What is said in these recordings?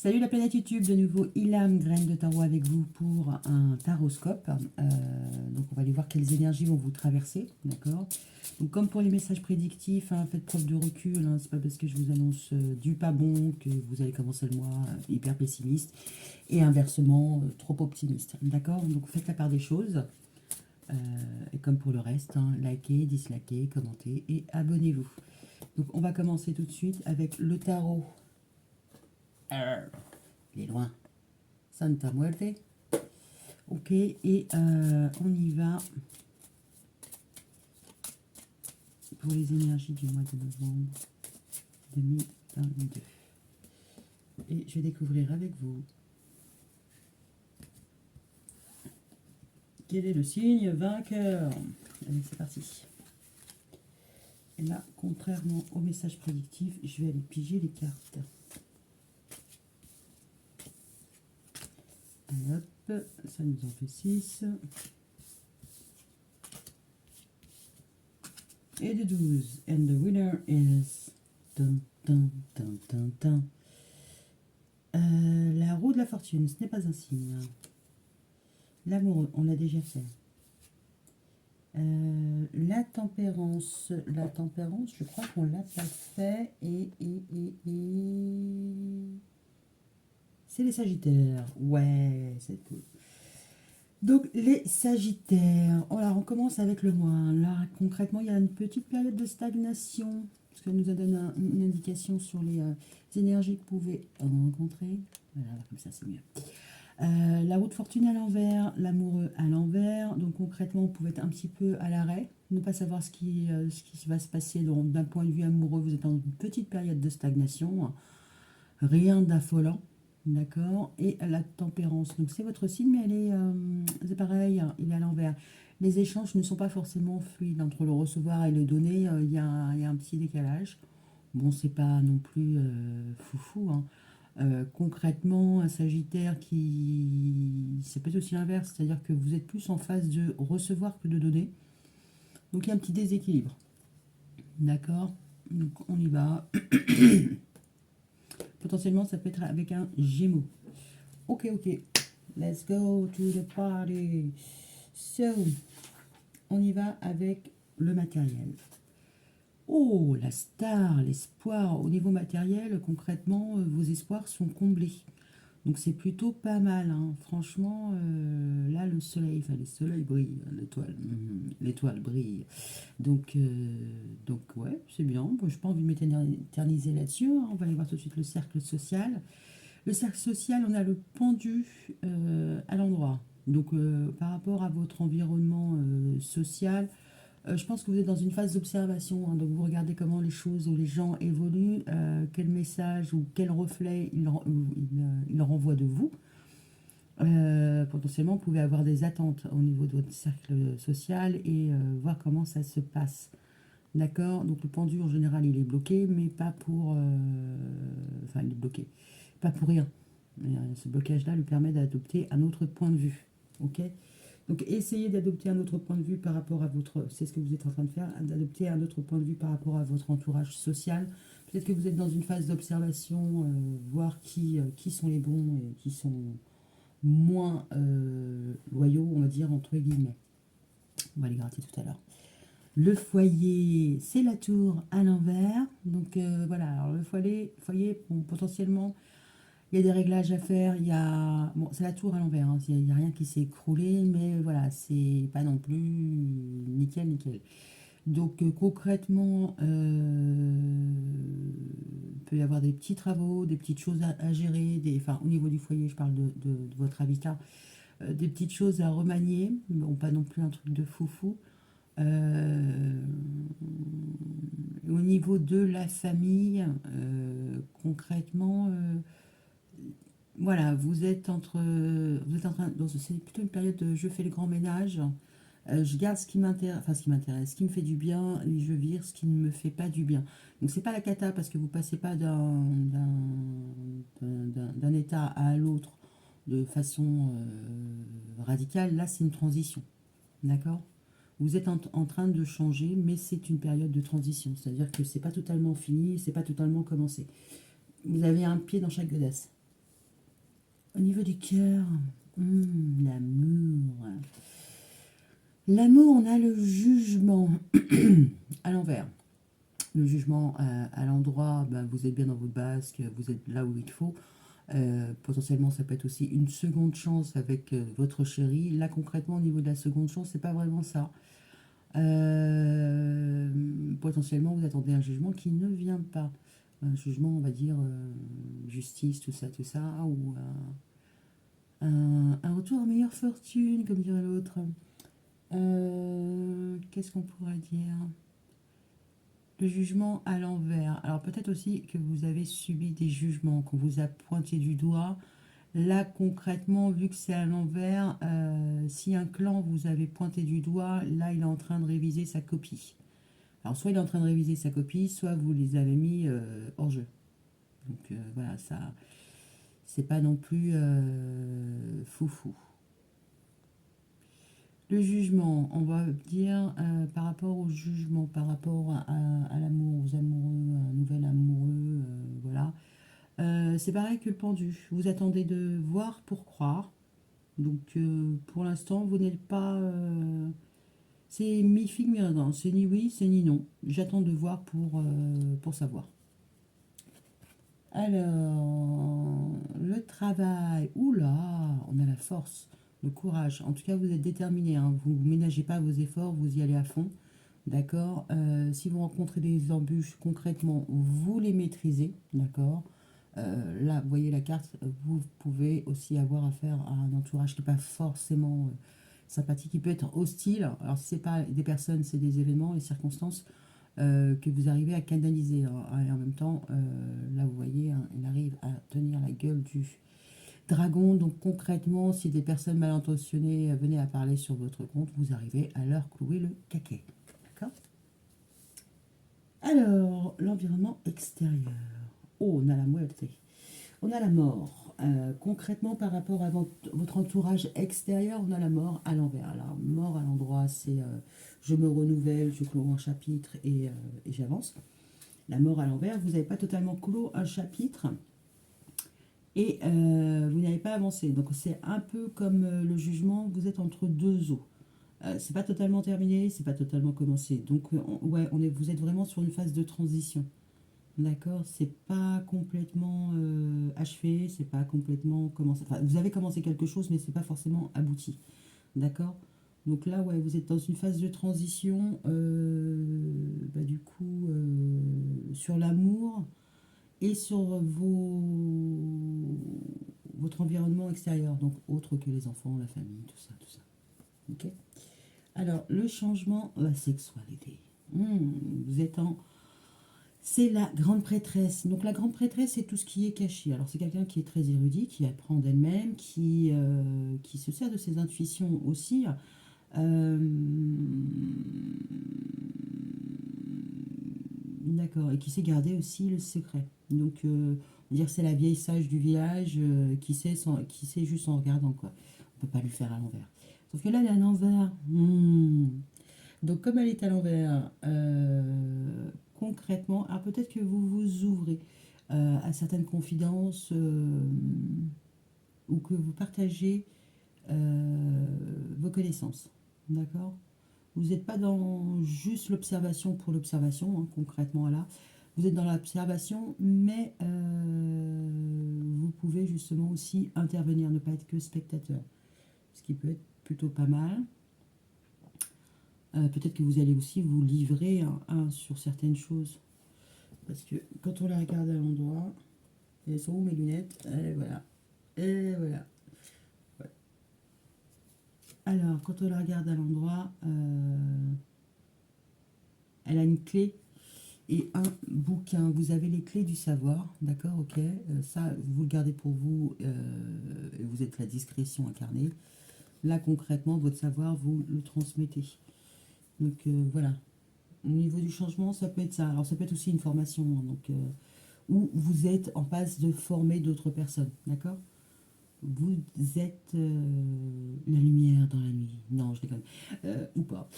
Salut la planète YouTube, de nouveau Ilham, graine de tarot avec vous pour un taroscope. Donc on va aller voir quelles énergies vont vous traverser, d'accord. Donc comme pour les messages prédictifs, hein, faites preuve de recul, hein, c'est pas parce que je vous annonce du pas bon que vous allez commencer le mois hyper pessimiste et inversement trop optimiste, d'accord. Donc faites la part des choses. Et comme pour le reste, hein, likez, dislikez, commentez et abonnez-vous. Donc on va commencer tout de suite avec le tarot. Il est loin. Santa Muerte. Ok, et on y va pour les énergies du mois de novembre 2022. Et je vais découvrir avec vous quel est le signe vainqueur. Allez, c'est parti. Et là, contrairement au message prédictif, je vais aller piger les cartes. Hop, ça nous en fait 6. Et de 12. And the winner is... Dun, dun, dun, dun, dun. La roue de la fortune, ce n'est pas un signe. L'amoureux, on l'a déjà fait. La tempérance, je crois qu'on l'a pas fait. Et... C'est les sagittaires. Ouais, c'est cool. Donc, les sagittaires. Oh là, on commence avec le mois. Là, concrètement, il y a une petite période de stagnation. Parce qu'elle nous a donné une indication sur les énergies que vous pouvez rencontrer. Voilà, comme ça, c'est mieux. La roue de fortune à l'envers, l'amoureux à l'envers. Donc, concrètement, vous pouvez être un petit peu à l'arrêt. Ne pas savoir ce qui va se passer. Donc, d'un point de vue amoureux, vous êtes dans une petite période de stagnation. Rien d'affolant. D'accord. Et la tempérance. Donc, c'est votre signe, mais elle est, c'est pareil, il est à l'envers. Les échanges ne sont pas forcément fluides. Entre le recevoir et le donner, il y a un petit décalage. Bon, c'est pas non plus foufou, hein. Concrètement, un sagittaire qui... C'est peut-être aussi l'inverse. C'est-à-dire que vous êtes plus en phase de recevoir que de donner. Donc, il y a un petit déséquilibre. D'accord. Donc, on y va. Potentiellement, ça peut être avec un Gémeaux. Ok. Let's go to the party. So, on y va avec le matériel. Oh, la star, l'espoir. Au niveau matériel, concrètement, vos espoirs sont comblés. Donc, c'est plutôt pas mal, hein. Franchement, là, le soleil brille, l'étoile brille. Donc ouais, c'est bien. Bon, je n'ai pas envie de m'éterniser là-dessus, hein. On va aller voir tout de suite le cercle social. Le cercle social, on a le pendu à l'endroit. Donc, par rapport à votre environnement social, je pense que vous êtes dans une phase d'observation, hein. Donc, vous regardez comment les choses ou les gens évoluent, quel message ou quel reflet ils renvoient de vous. Potentiellement, vous pouvez avoir des attentes au niveau de votre cercle social et voir comment ça se passe. D'accord. Donc, le pendu, en général, il est bloqué, mais pas pour... Enfin, il est bloqué. Pas pour rien. Ce blocage-là lui permet d'adopter un autre point de vue. Ok. Donc, essayez d'adopter un autre point de vue par rapport à votre... C'est ce que vous êtes en train de faire, d'adopter un autre point de vue par rapport à votre entourage social. Peut-être que vous êtes dans une phase d'observation, voir qui sont les bons et qui sont moins loyaux, on va dire, entre guillemets. On va les gratter tout à l'heure. Le foyer, c'est la tour à l'envers. Donc voilà, alors le foyer bon, potentiellement, il y a des réglages à faire. Bon, c'est la tour à l'envers, hein. Il n'y a rien qui s'est écroulé, mais voilà, c'est pas non plus nickel. Donc concrètement, il peut y avoir des petits travaux, des petites choses à gérer. Enfin, au niveau du foyer, je parle de votre habitat. Des petites choses à remanier. Bon, pas non plus un truc de foufou. Au niveau de la famille, concrètement, voilà, vous êtes en train, c'est plutôt une période de je fais le grand ménage, je garde ce qui m'intéresse, ce qui me fait du bien, et je vire ce qui ne me fait pas du bien. Donc c'est pas la cata parce que vous passez pas d'un état à l'autre de façon radicale. Là, c'est une transition, d'accord. Vous êtes en train de changer, mais c'est une période de transition. C'est-à-dire que c'est pas totalement fini, c'est pas totalement commencé. Vous avez un pied dans chaque godasse. Au niveau du cœur, l'amour. L'amour, on a le jugement à l'envers. Le jugement à l'endroit, ben, vous êtes bien dans votre basque, vous êtes là où il faut. Potentiellement, ça peut être aussi une seconde chance avec votre chéri. Là, concrètement, au niveau de la seconde chance, c'est pas vraiment ça. Potentiellement, vous attendez un jugement qui ne vient pas. Un jugement, on va dire, justice, tout ça, ou un retour à meilleure fortune, comme dirait l'autre. Qu'est-ce qu'on pourrait dire? Le jugement à l'envers. Alors peut-être aussi que vous avez subi des jugements, qu'on vous a pointé du doigt. Là, concrètement, vu que c'est à l'envers, si un clan vous avait pointé du doigt, là, il est en train de réviser sa copie. Alors soit il est en train de réviser sa copie, soit vous les avez mis hors jeu. Donc voilà, ça, c'est pas non plus foufou. Le jugement, on va dire par rapport au jugement, par rapport à l'amour, aux amoureux, un nouvel amoureux, voilà. C'est pareil que le pendu. Vous attendez de voir pour croire. Donc pour l'instant, vous n'êtes pas. C'est mi-figue, mi-raisin. C'est ni oui, c'est ni non. J'attends de voir pour savoir. Alors, le travail. Oula, on a la force, le courage. En tout cas, vous êtes déterminé. Hein. Vous ne ménagez pas vos efforts, vous y allez à fond. D'accord. Si vous rencontrez des embûches, concrètement, vous les maîtrisez. D'accord. Là, vous voyez la carte, vous pouvez aussi avoir affaire à un entourage qui n'est pas forcément sympathique, qui peut être hostile. Alors, si ce n'est pas des personnes, c'est des événements et circonstances que vous arrivez à canaliser. Hein. Et en même temps, là, vous voyez, hein, il arrive à tenir la gueule du dragon. Donc, concrètement, si des personnes mal intentionnées venaient à parler sur votre compte, vous arrivez à leur clouer le caquet. D'accord. Alors, l'environnement extérieur. Oh, on a la muerte. On a la mort. Concrètement, par rapport à votre entourage extérieur, on a la mort à l'envers. Alors, mort à l'endroit, c'est je me renouvelle, je clôt un chapitre et j'avance. La mort à l'envers, vous n'avez pas totalement clos un chapitre et vous n'avez pas avancé. Donc, c'est un peu comme le jugement, vous êtes entre deux eaux. C'est pas totalement terminé, c'est pas totalement commencé. Donc, ouais, vous êtes vraiment sur une phase de transition. D'accord, c'est pas complètement achevé, c'est pas complètement commencé. Enfin, vous avez commencé quelque chose, mais c'est pas forcément abouti. D'accord. Donc là, ouais, vous êtes dans une phase de transition, bah, du coup, sur l'amour et sur votre environnement extérieur, donc autre que les enfants, la famille, tout ça, tout ça. Ok. Alors, le changement, la sexualité. Vous êtes en c'est la grande prêtresse. Donc la grande prêtresse, c'est tout ce qui est caché. Alors c'est quelqu'un qui est très érudit, qui apprend d'elle-même, qui se sert de ses intuitions aussi. Euh, D'accord, et qui sait garder aussi le secret. Donc on va dire que c'est la vieille sage du village qui sait juste en regardant quoi. On peut pas lui faire à l'envers. Sauf que là, elle est à l'envers. Donc comme elle est à l'envers, concrètement, alors peut-être que vous vous ouvrez à certaines confidences ou que vous partagez vos connaissances. D'accord. Vous n'êtes pas dans juste l'observation pour l'observation, hein, concrètement là. Vous êtes dans l'observation, mais vous pouvez justement aussi intervenir, ne pas être que spectateur. Ce qui peut être plutôt pas mal. Peut-être que vous allez aussi vous livrer sur certaines choses. Parce que quand on la regarde à l'endroit, elles sont où mes lunettes? Et voilà. Et voilà. Ouais. Alors, quand on la regarde à l'endroit, elle a une clé et un bouquin. Vous avez les clés du savoir, d'accord, ok. Ça, vous le gardez pour vous. Vous êtes la discrétion incarnée. Là, concrètement, votre savoir, vous le transmettez. Donc, voilà. Au niveau du changement, ça peut être ça. Alors, ça peut être aussi une formation. Hein, donc, où vous êtes en passe de former d'autres personnes, d'accord. Vous êtes la lumière dans la nuit. Non, je déconne. Ou pas.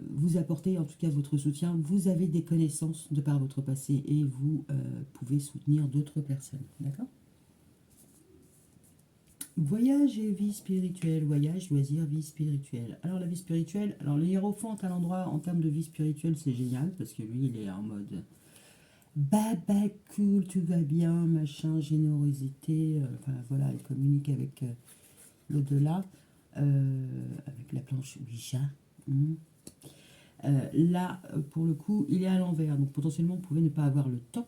Vous apportez en tout cas votre soutien. Vous avez des connaissances de par votre passé et vous pouvez soutenir d'autres personnes. D'accord. Voyage et vie spirituelle, voyage, loisir, vie spirituelle. Alors la vie spirituelle, alors le hiérophant à l'endroit en termes de vie spirituelle, c'est génial parce que lui, il est en mode baba cool, tout va bien, machin, générosité, enfin voilà, il communique avec l'au-delà, avec la planche Ouija. Hmm. Là, pour le coup, il est à l'envers, donc potentiellement, vous pouvez ne pas avoir le temps,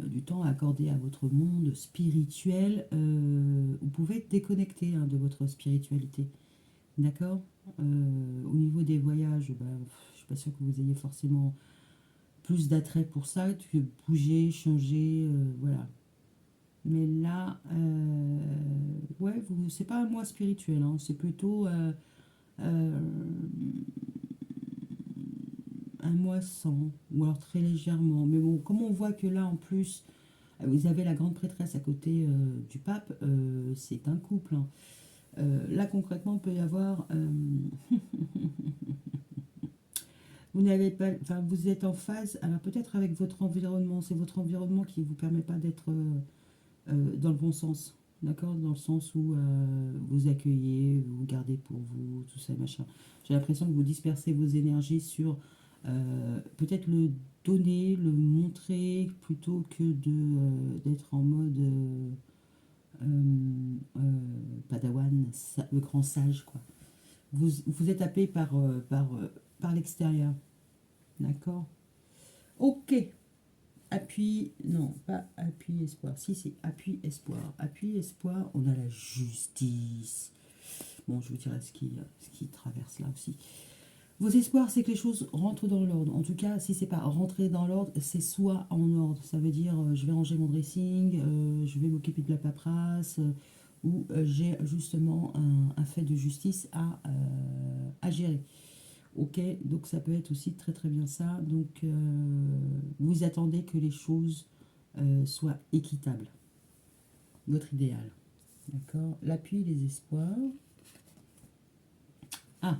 du temps à accorder à votre monde spirituel. Vous pouvez être déconnecté hein, de votre spiritualité, d'accord. Au niveau des voyages, bah, je suis pas sûre que vous ayez forcément plus d'attrait pour ça, que bouger, changer, voilà. Mais là, ouais, c'est pas un mois spirituel, hein, c'est plutôt euh, un mois sans, ou alors très légèrement. Mais bon, comme on voit que là, en plus, vous avez la grande prêtresse à côté du pape, c'est un couple. Hein. Là, concrètement, il peut y avoir... vous n'avez pas... Enfin, vous êtes en phase, alors peut-être avec votre environnement. C'est votre environnement qui ne vous permet pas d'être dans le bon sens. D'accord. Dans le sens où vous accueillez, vous gardez pour vous, tout ça, machin. J'ai l'impression que vous dispersez vos énergies sur peut-être le donner, le montrer, plutôt que d'être en mode padawan, le grand sage, quoi. Vous êtes appelé par l'extérieur. D'accord. Ok. Appui, non, pas appui espoir. Si, c'est appui espoir. Appui espoir, on a la justice. Bon, je vous dirai ce qui traverse là aussi. Vos espoirs, c'est que les choses rentrent dans l'ordre. En tout cas, si c'est pas rentrer dans l'ordre, c'est soit en ordre. Ça veut dire, je vais ranger mon dressing, je vais m'occuper de la paperasse, ou j'ai justement un fait de justice à gérer. Ok, donc ça peut être aussi très très bien ça. Donc, vous attendez que les choses soient équitables. Votre idéal. D'accord. L'appui, les espoirs. Ah,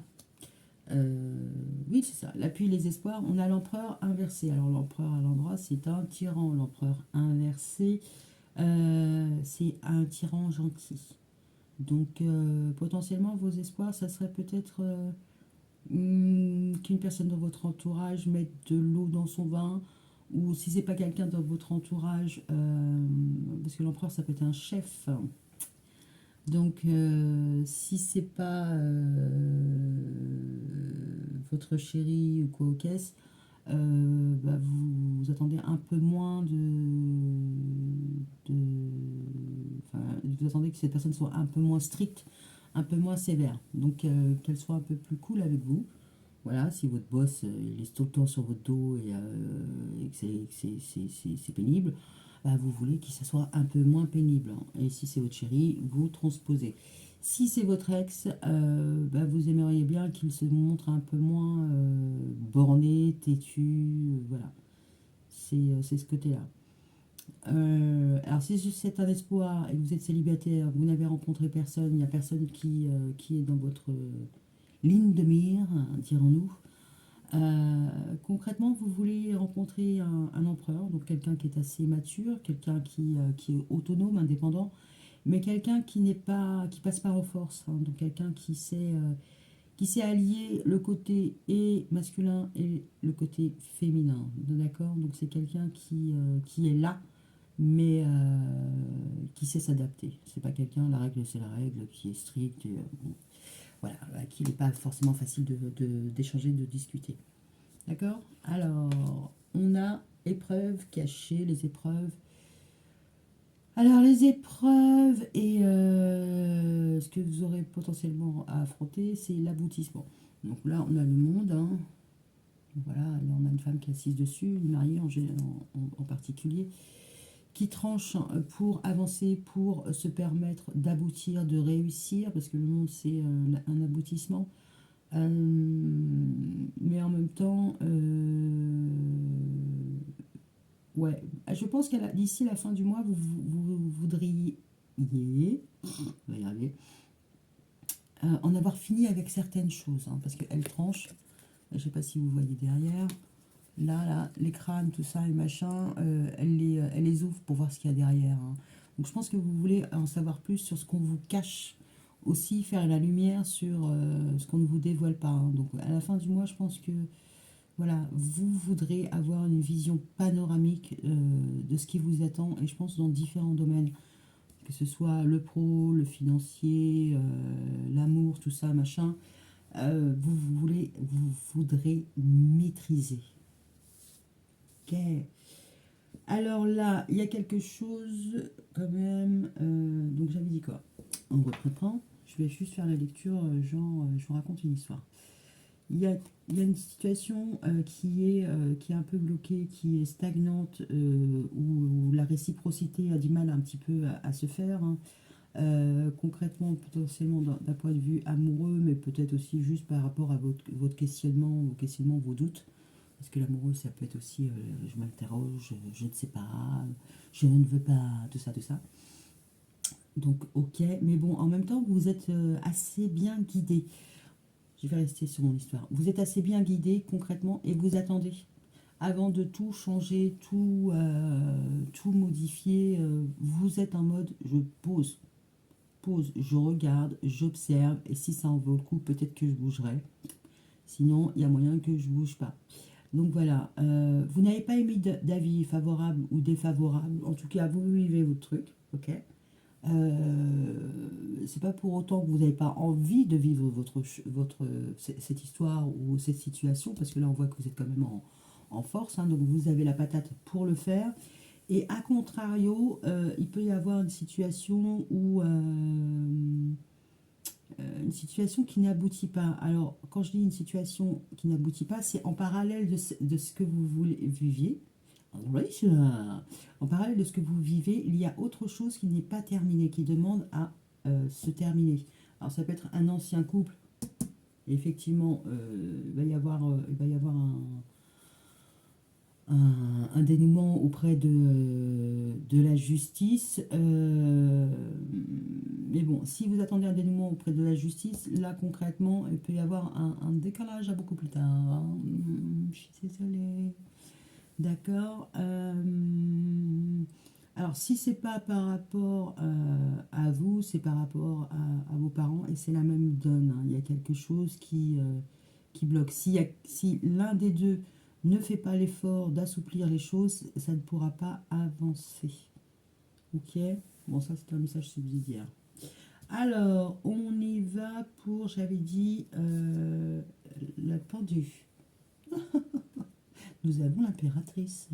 oui, c'est ça. L'appui, les espoirs. On a l'empereur inversé. Alors, l'empereur à l'endroit, c'est un tyran. L'empereur inversé, c'est un tyran gentil. Donc, potentiellement, vos espoirs, ça serait peut-être qu'une personne dans votre entourage mette de l'eau dans son vin. Ou si c'est pas quelqu'un dans votre entourage, parce que l'empereur, ça peut être un chef. Donc, si c'est pas votre chéri ou quoi au caisse, bah, vous attendez un peu moins de, enfin, vous attendez que cette personne soit un peu moins stricte, un peu moins sévère. Donc, qu'elle soit un peu plus cool avec vous. Voilà, si votre boss il est tout le temps sur votre dos et que c'est pénible, bah, vous voulez qu'il ça soit un peu moins pénible. Hein. Et si c'est votre chéri, vous transposez. Si c'est votre ex, bah, vous aimeriez bien qu'il se montre un peu moins borné, têtu. Voilà, c'est ce côté-là. Alors si c'est un espoir et que vous êtes célibataire, vous n'avez rencontré personne, il n'y a personne qui est dans votre ligne de mire, hein, dirons-nous. Concrètement, vous voulez rencontrer un empereur, donc quelqu'un qui est assez mature, quelqu'un qui est autonome, indépendant, mais quelqu'un qui n'est pas, qui passe pas en force, hein, donc quelqu'un qui sait allier le côté et masculin et le côté féminin, d'accord? Donc c'est quelqu'un qui est là, mais qui sait s'adapter. C'est pas quelqu'un, la règle c'est la règle, qui est strict, et, bon, voilà, qui n'est pas forcément facile d'échanger, de discuter. D'accord. Alors, on a épreuves cachées, les épreuves. Alors, les épreuves et ce que vous aurez potentiellement à affronter, c'est l'aboutissement. Donc là, on a le monde. Hein. Voilà, là, on a une femme qui est assise dessus, une mariée en particulier, qui tranche pour avancer, pour se permettre d'aboutir, de réussir, parce que le monde, c'est un aboutissement. Mais en même temps, ouais, je pense qu'à d'ici la fin du mois, vous voudriez, on va y arriver, en avoir fini avec certaines choses, hein, parce qu'elle tranche, je ne sais pas si vous voyez derrière, là, les crânes, tout ça, et machin, elle les ouvre pour voir ce qu'il y a derrière. Hein. Donc je pense que vous voulez en savoir plus sur ce qu'on vous cache, aussi faire la lumière sur ce qu'on ne vous dévoile pas, hein. Donc à la fin du mois, je pense que voilà, vous voudrez avoir une vision panoramique de ce qui vous attend, et je pense dans différents domaines, que ce soit le pro, le financier, l'amour, tout ça, machin. Vous voudrez maîtriser. Ok. Alors là, il y a quelque chose quand même. Donc j'avais dit quoi? On reprend. Je vais juste faire la lecture, je vous raconte une histoire. Il y a, il y a une situation qui est un peu bloquée, qui est stagnante, où la réciprocité a du mal un petit peu à se faire, hein. Concrètement, potentiellement d'un point de vue amoureux, mais peut-être aussi juste par rapport à votre questionnement, vos doutes. Parce que l'amoureux, ça peut être aussi je m'interroge, je ne sais pas, je ne veux pas, tout ça, tout ça. Donc, ok, mais bon, en même temps, vous êtes assez bien guidé. Je vais rester sur mon histoire. Vous êtes assez bien guidé concrètement et vous attendez. Avant de tout changer, tout modifier, vous êtes en mode je pause, je regarde, j'observe et si ça en vaut le coup, peut-être que je bougerai. Sinon, il y a moyen que je bouge pas. Donc voilà, vous n'avez pas émis d'avis favorable ou défavorable. En tout cas, vous vivez votre truc, ok. C'est pas pour autant que vous n'avez pas envie de vivre cette histoire ou cette situation, parce que là on voit que vous êtes quand même en force, hein, donc vous avez la patate pour le faire. Et à contrario, il peut y avoir une situation qui n'aboutit pas. Alors, quand je dis une situation qui n'aboutit pas, c'est en parallèle de ce que vous viviez. En parallèle de ce que vous vivez, il y a autre chose qui n'est pas terminé, qui demande à se terminer. Alors, ça peut être un ancien couple. Effectivement, il va y avoir un dénouement auprès de la justice. Mais bon, si vous attendez un dénouement auprès de la justice, là concrètement, il peut y avoir un décalage à beaucoup plus tard, hein. Je suis désolée. D'accord. Alors, si c'est pas par rapport à vous, c'est par rapport à vos parents, et c'est la même donne, hein. Il y a quelque chose qui bloque. Si l'un des deux ne fait pas l'effort d'assouplir les choses, ça ne pourra pas avancer. Ok? Bon, ça c'est un message subsidiaire. Alors, on y va pour, j'avais dit, la pendue. Nous avons l'impératrice.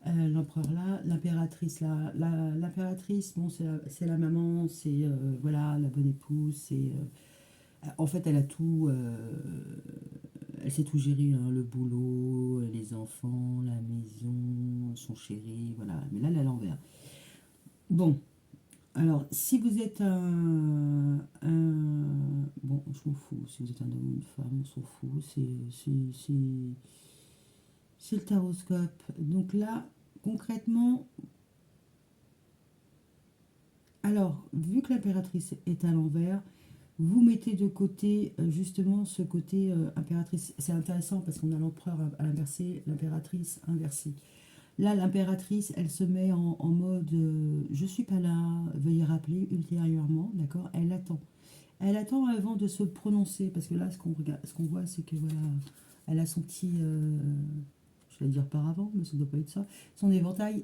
L'empereur là, l'impératrice là, l'impératrice, bon, c'est la maman, c'est voilà, la bonne épouse, en fait, elle sait tout gérer, hein, le boulot, les enfants, la maison, son chéri, voilà. Mais là, elle est à l'envers. Bon, alors, si vous êtes bon, je m'en fous, si vous êtes un homme ou une femme, on s'en fout, c'est le taroscope. Donc là, concrètement, alors, vu que l'impératrice est à l'envers, vous mettez de côté justement ce côté impératrice. C'est intéressant parce qu'on a l'empereur à l'inversé, l'impératrice inversée. Là, l'impératrice, elle se met en mode je suis pas là, veuillez rappeler ultérieurement, d'accord. Elle attend. Elle attend avant de se prononcer parce que là, ce qu'on voit, c'est que voilà, elle a son petit, je vais dire par avant, mais ça ne doit pas être ça, son éventail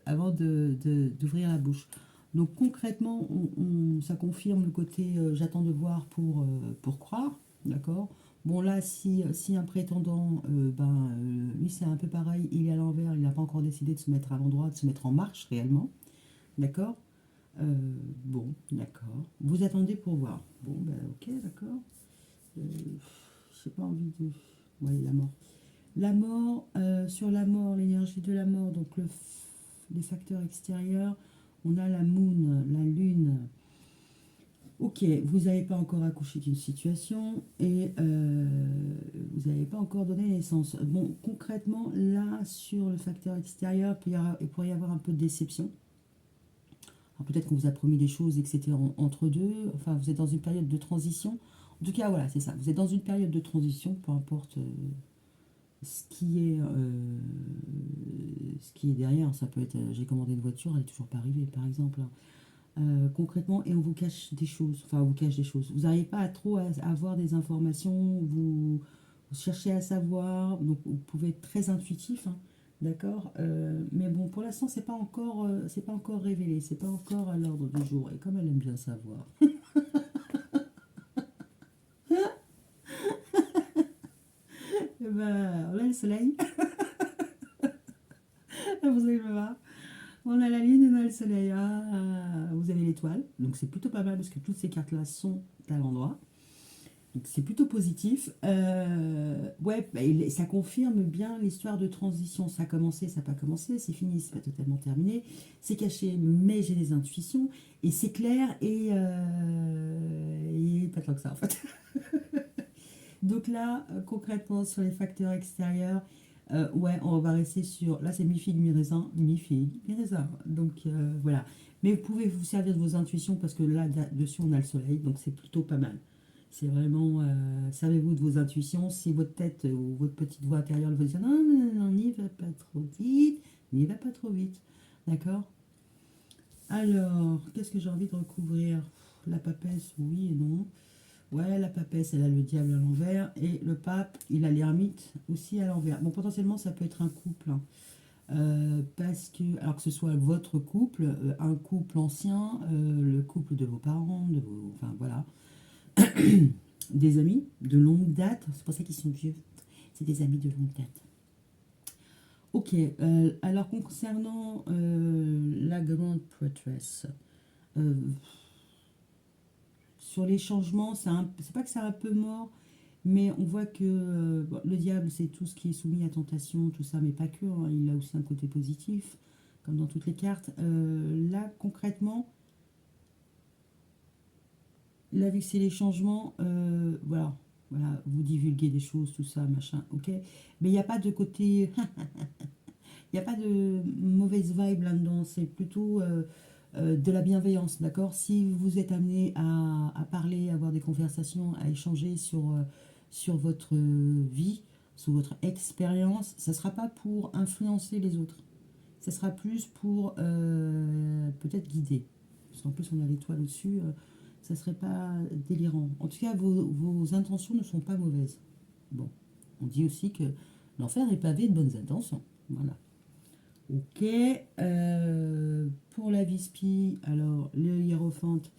avant d'ouvrir la bouche. Donc concrètement, ça confirme le côté j'attends de voir pour croire, d'accord. Bon là, si un prétendant, lui c'est un peu pareil, il est à l'envers, il n'a pas encore décidé de se mettre à l'endroit, de se mettre en marche réellement, d'accord. Bon, d'accord. Vous attendez pour voir. Bon, ben ok, d'accord. Euh, j'ai pas envie de... Ouais, la mort. La mort, sur la mort, l'énergie de la mort, donc les facteurs extérieurs, on a la moon, la lune. Ok, vous n'avez pas encore accouché d'une situation et vous n'avez pas encore donné naissance. Bon, concrètement, là, sur le facteur extérieur, il pourrait y avoir un peu de déception. Alors peut-être qu'on vous a promis des choses et que c'était entre deux. Enfin, vous êtes dans une période de transition. En tout cas, voilà, c'est ça. Vous êtes dans une période de transition, peu importe ce qui qui est derrière. Ça peut être, j'ai commandé une voiture, elle n'est toujours pas arrivée, par exemple. Concrètement, et on vous cache des choses. Enfin, on vous cache des choses. Vous n'arrivez pas à trop à avoir des informations, vous cherchez à savoir, donc vous pouvez être très intuitif, hein, d'accord. Mais bon, pour l'instant, c'est pas encore révélé, c'est pas encore à l'ordre du jour. Et comme elle aime bien savoir, eh ben, on a le soleil, vous allez le voir. On a la lune et on a le soleil. Vous avez l'étoile, donc c'est plutôt pas mal parce que toutes ces cartes-là sont à l'endroit. Donc c'est plutôt positif. Ouais, bah, ça confirme bien l'histoire de transition. Ça a commencé, ça n'a pas commencé, c'est fini, c'est pas totalement terminé. C'est caché, mais j'ai des intuitions. Et c'est clair et pas tant que ça en fait. Donc là, concrètement, sur les facteurs extérieurs, ouais, on va rester sur. Là, c'est mi-figue, mi-raisin, mi-figue, mi-raisin. Donc voilà. Mais vous pouvez vous servir de vos intuitions parce que là-dessus, on a le soleil, donc c'est plutôt pas mal. C'est vraiment. Servez-vous de vos intuitions. Si votre tête ou votre petite voix intérieure vous dit non, non, non, non, n'y va pas trop vite, n'y va pas trop vite. D'accord. Alors, qu'est-ce que j'ai envie de recouvrir? La papesse, oui et non. Ouais, la papesse, elle a le diable à l'envers. Et le pape, il a l'ermite aussi à l'envers. Bon, potentiellement, ça peut être un couple, hein. Parce que, alors que ce soit votre couple, un couple ancien, le couple de vos parents, enfin voilà, des amis de longue date. C'est pour ça qu'ils sont vieux. C'est des amis de longue date. Ok, alors concernant la grande prêtresse, euh, sur les changements, c'est pas que c'est un peu mort, mais on voit que bon, le diable, c'est tout ce qui est soumis à tentation, tout ça, mais pas que, hein, il a aussi un côté positif, comme dans toutes les cartes. Là, concrètement, là, vu que c'est les changements, voilà, voilà, vous divulguez des choses, tout ça, machin, ok. Mais il n'y a pas de côté, il n'y a pas de mauvaise vibe là-dedans, c'est plutôt de la bienveillance, d'accord. Si vous êtes amené à parler, à avoir des conversations, à échanger sur votre vie, sur votre expérience, ça ne sera pas pour influencer les autres. Ça sera plus pour peut-être guider. Parce qu'en plus, on a l'étoile au-dessus, ça ne serait pas délirant. En tout cas, vos intentions ne sont pas mauvaises. Bon, on dit aussi que l'enfer est pavé de bonnes intentions. Voilà. Ok. Pour la Vispi, alors le hiérophante,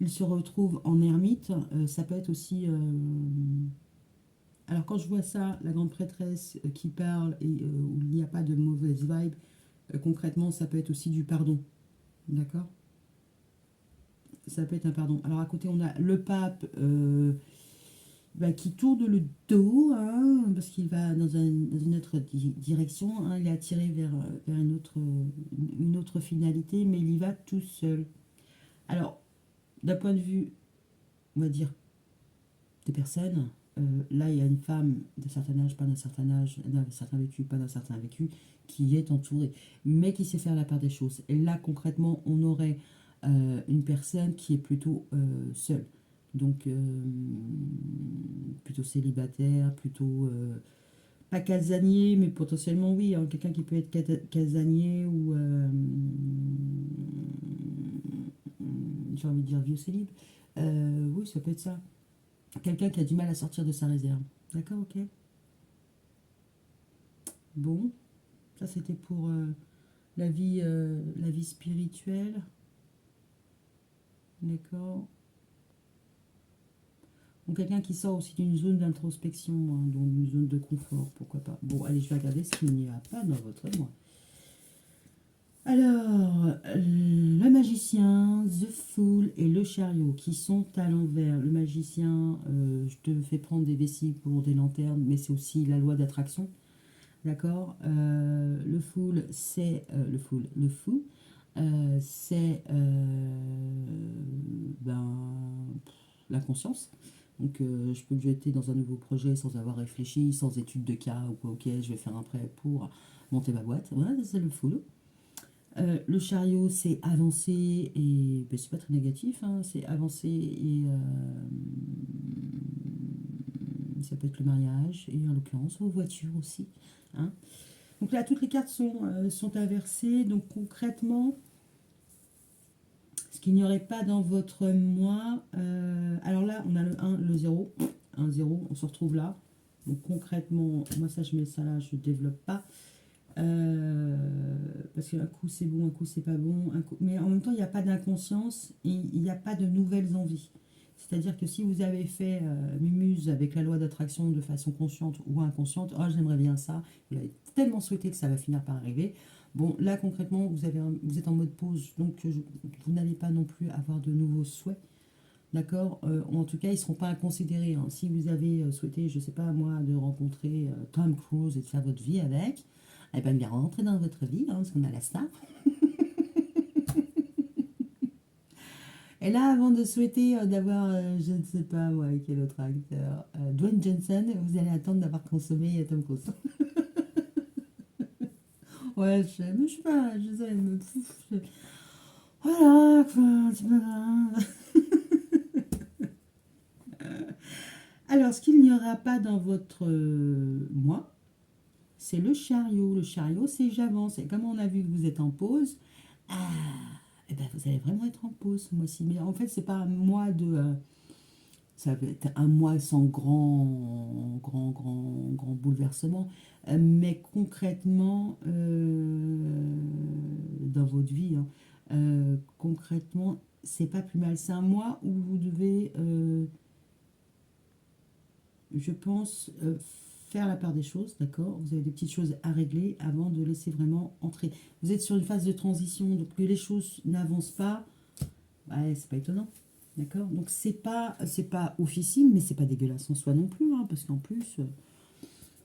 il se retrouve en ermite. Ça peut être aussi. Alors quand je vois ça, la grande prêtresse qui parle et où il n'y a pas de mauvaise vibe, concrètement, ça peut être aussi du pardon. D'accord. Ça peut être un pardon. Alors à côté, on a le pape bah, qui tourne le dos, hein, parce qu'il va dans une autre direction, hein, il est attiré vers une autre finalité, mais il y va tout seul. Alors, d'un point de vue, on va dire, des personnes, là, il y a une femme d'un certain âge, pas d'un certain âge, d'un certain vécu, pas d'un certain vécu, qui est entourée, mais qui sait faire la part des choses. Et là, concrètement, on aurait une personne qui est plutôt seule. Donc, plutôt célibataire, plutôt pas casanier, mais potentiellement oui, hein, quelqu'un qui peut être casanier ou j'ai envie de dire vieux célib. Oui, ça peut être ça. Quelqu'un qui a du mal à sortir de sa réserve. D'accord, ok. Bon, ça c'était pour la vie spirituelle. D'accord. Donc quelqu'un qui sort aussi d'une zone d'introspection, hein, donc une zone de confort, pourquoi pas. Bon, allez, je vais regarder ce qu'il n'y a pas dans votre moi. Alors, le magicien, The Fool et le chariot qui sont à l'envers. Le magicien, je te fais prendre des vessies pour des lanternes, mais c'est aussi la loi d'attraction. D'accord. Le Fool, c'est le fou, c'est ben, la conscience. Donc, je peux me jeter dans un nouveau projet sans avoir réfléchi, sans étude de cas ou quoi. Ok, je vais faire un prêt pour monter ma boîte. Voilà, c'est le Fool. Le chariot, c'est avancer et ben, c'est pas très négatif, hein, c'est avancer et ça peut être le mariage et en l'occurrence vos voitures aussi, hein. Donc là, toutes les cartes sont inversées. Donc concrètement, ce qu'il n'y aurait pas dans votre mois. Alors là, on a le 1, le 0. 1, 0, on se retrouve là. Donc concrètement, moi ça, je mets ça là, je ne développe pas. Parce qu'un coup c'est bon, un coup c'est pas bon. Mais en même temps, il n'y a pas d'inconscience et il n'y a pas de nouvelles envies. C'est-à-dire que si vous avez fait Mumuse avec la loi d'attraction de façon consciente ou inconsciente, oh j'aimerais bien ça, vous l'avez tellement souhaité que ça va finir par arriver. Bon, là concrètement, vous êtes en mode pause, donc vous n'allez pas non plus avoir de nouveaux souhaits. D'accord. En tout cas, ils ne seront pas à considérer, hein. Si vous avez souhaité, je ne sais pas moi, de rencontrer Tom Cruise et de faire votre vie avec, eh bien, bien rentrer dans votre vie, hein, parce qu'on a la star. Et là, avant de souhaiter d'avoir, je ne sais pas moi, quel autre acteur, Dwayne Johnson, vous allez attendre d'avoir consommé Tom Cruise. Ouais, mais je sais pas, je sais, voilà, quoi, c'est pas grave. Alors, ce qu'il n'y aura pas dans votre mois, c'est le chariot. Le chariot, c'est j'avance. Et comme on a vu que vous êtes en pause, ah, eh ben vous allez vraiment être en pause ce mois-ci. Mais en fait, c'est pas un mois de. Ça va être un mois sans grand bouleversement. Mais concrètement, dans votre vie, hein, concrètement, c'est pas plus mal. C'est un mois où vous devez, je pense, faire la part des choses, d'accord. Vous avez des petites choses à régler avant de laisser vraiment entrer. Vous êtes sur une phase de transition, donc que les choses n'avancent pas, ouais, c'est pas étonnant. D'accord. Donc c'est pas oufissime, mais c'est pas dégueulasse en soi non plus, hein, parce qu'en plus,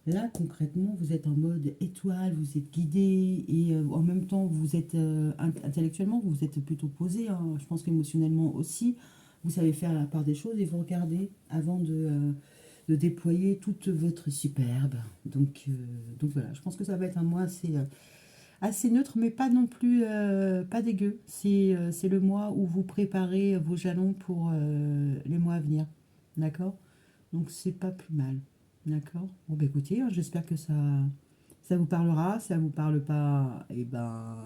là concrètement, vous êtes en mode étoile, vous êtes guidé, et en même temps, vous êtes intellectuellement, vous êtes plutôt posé, hein. Je pense qu'émotionnellement aussi, vous savez faire la part des choses et vous regardez avant de déployer toute votre superbe. Donc voilà, je pense que ça va être un mois assez neutre, mais pas non plus pas dégueu. C'est le mois où vous préparez vos jalons pour les mois à venir. D'accord. Donc c'est pas plus mal. D'accord. Bon, bah écoutez, hein, j'espère que ça vous parlera. Si ça vous parle pas, et ben,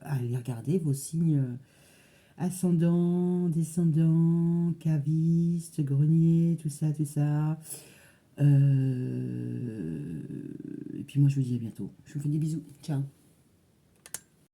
allez regarder vos signes ascendant, descendant, caviste, grenier, tout ça, tout ça. Et puis moi, je vous dis à bientôt. Je vous fais des bisous. Ciao.